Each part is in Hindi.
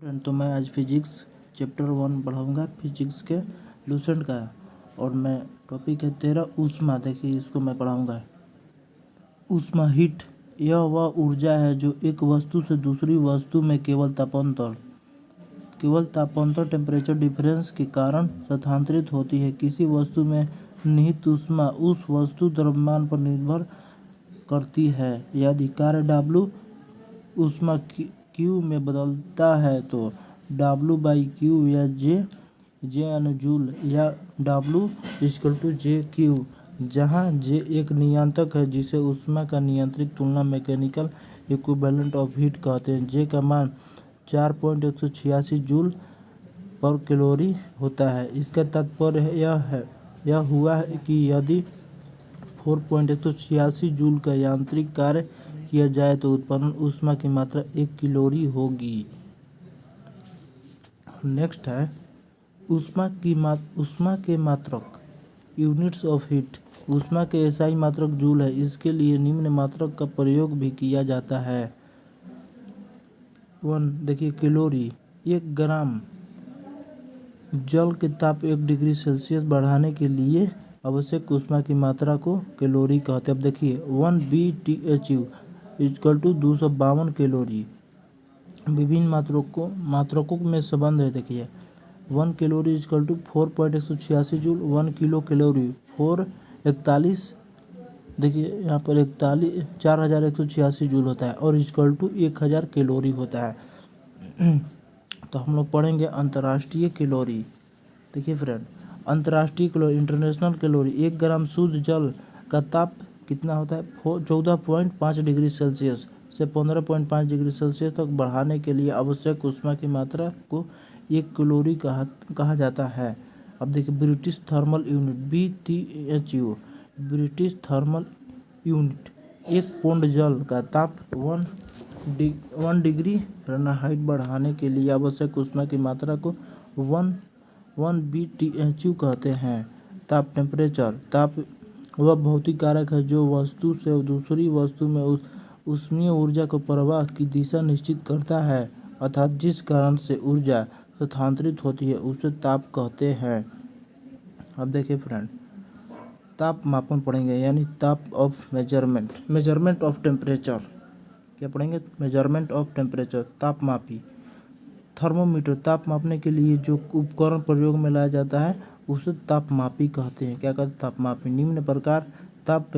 तो मैं आज फिजिक्स चैप्टर 1 पढ़ाऊँगा फिजिक्स के लूसेंट का। और मैं टॉपिक है 13 ऊष्मा। देखिए इसको मैं पढ़ाऊँगा। ऊष्मा हीट यह वह ऊर्जा है जो एक वस्तु से दूसरी वस्तु में केवल तापांतर टेम्परेचर डिफरेंस के कारण स्थानांतरित होती है। किसी वस्तु में निहित ऊष्मा उस वस्तु द्रव्यमान पर निर्भर करती है। यदि कार्य W ऊष्मा Q में बदलता है तो W/Q या J यानी जूल या W=JQ, जहाँ J एक नियतांक है जिसे ऊष्मा का नियंत्रित तुलना मैकेनिकल इक्विवेलेंट ऑफ हीट कहते हैं। J का मान 4.186 जूल पर कैलोरी होता है। इसका तात्पर्य यह हुआ है कि यदि 4.186 जूल का यांत्रिक कार्य किया जाए तो उत्पन्न ऊष्मा की मात्रा 1 कैलोरी होगी। नेक्स्ट है ऊष्मा के मात्रक यूनिट्स ऑफ हीट। ऊष्मा के एसआई मात्रक जूल है। इसके लिए निम्न मात्रक का प्रयोग भी किया जाता है। 1 देखिए कैलोरी 1 ग्राम जल के ताप 1 डिग्री सेल्सियस बढ़ाने के लिए आवश्यक ऊष्मा की मात्रा को कैलोरी कहते हैं। अब देखिए 1 BTU = 252 कैलोरी। विभिन्न मात्रकों में संबंध है। देखिए 1 कैलोरी = 4.186 जूल। 1 किलो कैलोरी 441 देखिए यहाँ पर 4186 जूल होता है और =1000 कैलोरी होता है। तो हम लोग पढ़ेंगे अंतर्राष्ट्रीय कैलोरी। देखिए फ्रेंड, अंतर्राष्ट्रीय कैलोरी इंटरनेशनल कैलोरी 1 ग्राम शुद्ध जल का ताप कितना होता है 14.5 डिग्री सेल्सियस से 15.5 डिग्री सेल्सियस तक बढ़ाने के लिए आवश्यक ऊष्मा की मात्रा को 1 कैलोरी कहा जाता है। अब देखिए British thermal unit BTU British thermal unit 1 pound जल का ताप 1 डिग्री फ़ारेनहाइट बढ़ाने के लिए आवश्यक ऊष्मा की मात्रा को 1 BTU कहते हैं। ताप वह भौतिक कारक है जो वस्तु से दूसरी वस्तु में ऊष्मीय ऊर्जा को प्रवाह की दिशा निश्चित करता है, अर्थात जिस कारण से ऊर्जा स्थानांतरित होती है उसे ताप कहते हैं। अब देखिए फ्रेंड, ताप मापन पढ़ेंगे यानी ताप ऑफ मेजरमेंट ऑफ टेम्परेचर। क्या पढ़ेंगे? मेजरमेंट ऑफ टेम्परेचर, तापमापी। थर्मोमीटर ताप मापने के लिए जो उपकरण प्रयोग में लाया जाता है उसे तापमापी कहते हैं। क्या कहते हैं? तापमापी। निम्न प्रकार ताप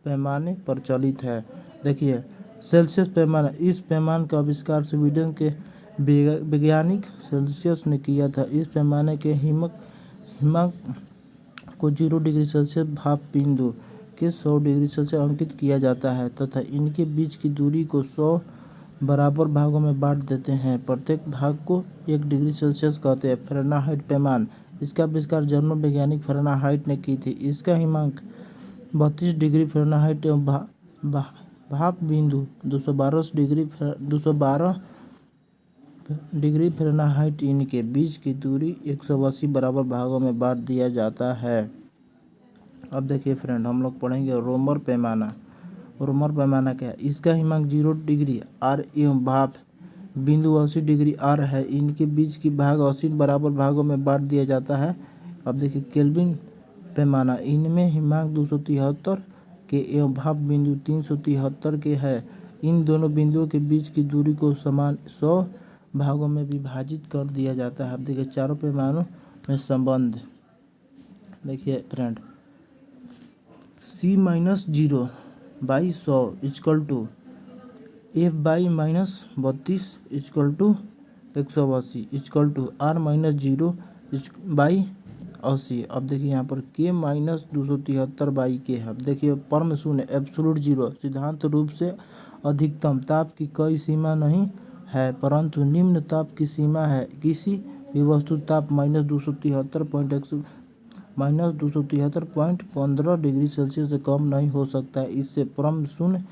पैमाने प्रचलित है। देखिए सेल्सियस पैमाना, इस पैमाने का आविष्कार स्वीडन के वैज्ञानिक सेल्सियस ने किया था। इस पैमाने के हिमांक को 0 डिग्री सेल्सियस भाप बिंदु के 100 डिग्री सेल्सियस अंकित किया जाता है तथा इनके बीच की दूरी को 100 बराबर भागों में बांट देते हैं। प्रत्येक भाग को 1 डिग्री सेल्सियस कहते हैं। फ़ारेनहाइट पैमान, इसका आविष्कार जर्मन वैज्ञानिक फ़ारेनहाइट ने की थी। इसका हिमांक 32 डिग्री फ़ारेनहाइट एवं भाप बिंदु 212 डिग्री फ़ारेनहाइट। इनके बीच की दूरी 180 बराबर भागों में बांट दिया जाता है। अब देखिए फ्रेंड, हम लोग पढ़ेंगे रोमर पैमाना। रोमर पैमाना क्या है? इसका हिमांक 0 डिग्री R एवं भाप बिंदु 80 डिग्री R है। इनके बीच की भाग 80 बराबर भागों में बांट दिया जाता है। अब देखिए केल्विन पैमाना, इनमें हिमांक 273 के एवं भाप बिंदु 373 के है। इन दोनों बिंदुओं के बीच की दूरी को समान 100 भागों में विभाजित कर दिया जाता है। अब देखिए चारों पैमानों में संबंध। देखिए फ्रेंड, C-0/100 = F/-32 = 180 = R-0/80। अब देखिए यहाँ पर K-273/K है। अब देखिए परम शून्य एब्सोल्यूट जीरो सिद्धांत रूप से अधिकतम ताप की कोई सीमा नहीं है, परंतु निम्न ताप की सीमा है। किसी भी वस्तु ताप -273.15 डिग्री सेल्सियस से कम नहीं हो सकता है। इससे परम शून्य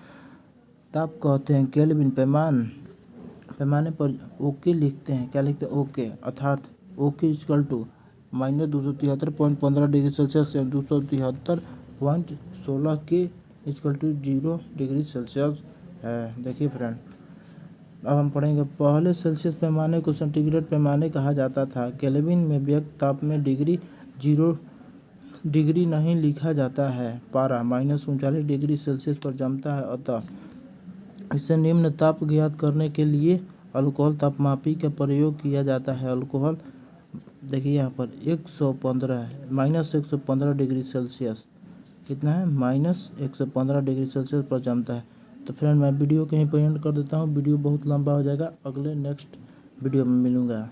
ताप कहते हैं। केल्विन पैमाने पर ओके लिखते हैं। क्या लिखते हैं? ओके, अर्थात ओके = -273.15 डिग्री सेल्सियस से 273.16 K = 0 डिग्री सेल्सियस है। देखिए फ्रेंड, अब हम पढ़ेंगे पहले सेल्सियस पैमाने को सेंटीग्रेड पैमाने कहा जाता था। केल्विन में व्यक्त ताप में डिग्री 0 डिग्री नहीं लिखा जाता है। पारा -39 डिग्री सेल्सियस पर जमता है, अतः इससे निम्न ताप ज्ञात करने के लिए अल्कोहल तापमापी का प्रयोग किया जाता है। अल्कोहल देखिए यहाँ पर 115 है, -115 डिग्री सेल्सियस कितना है, -115 डिग्री सेल्सियस पर जमता है। तो फ्रेंड मैं वीडियो कहीं पर एंड कर देता हूँ, वीडियो बहुत लंबा हो जाएगा, अगले नेक्स्ट वीडियो में मिलूँगा।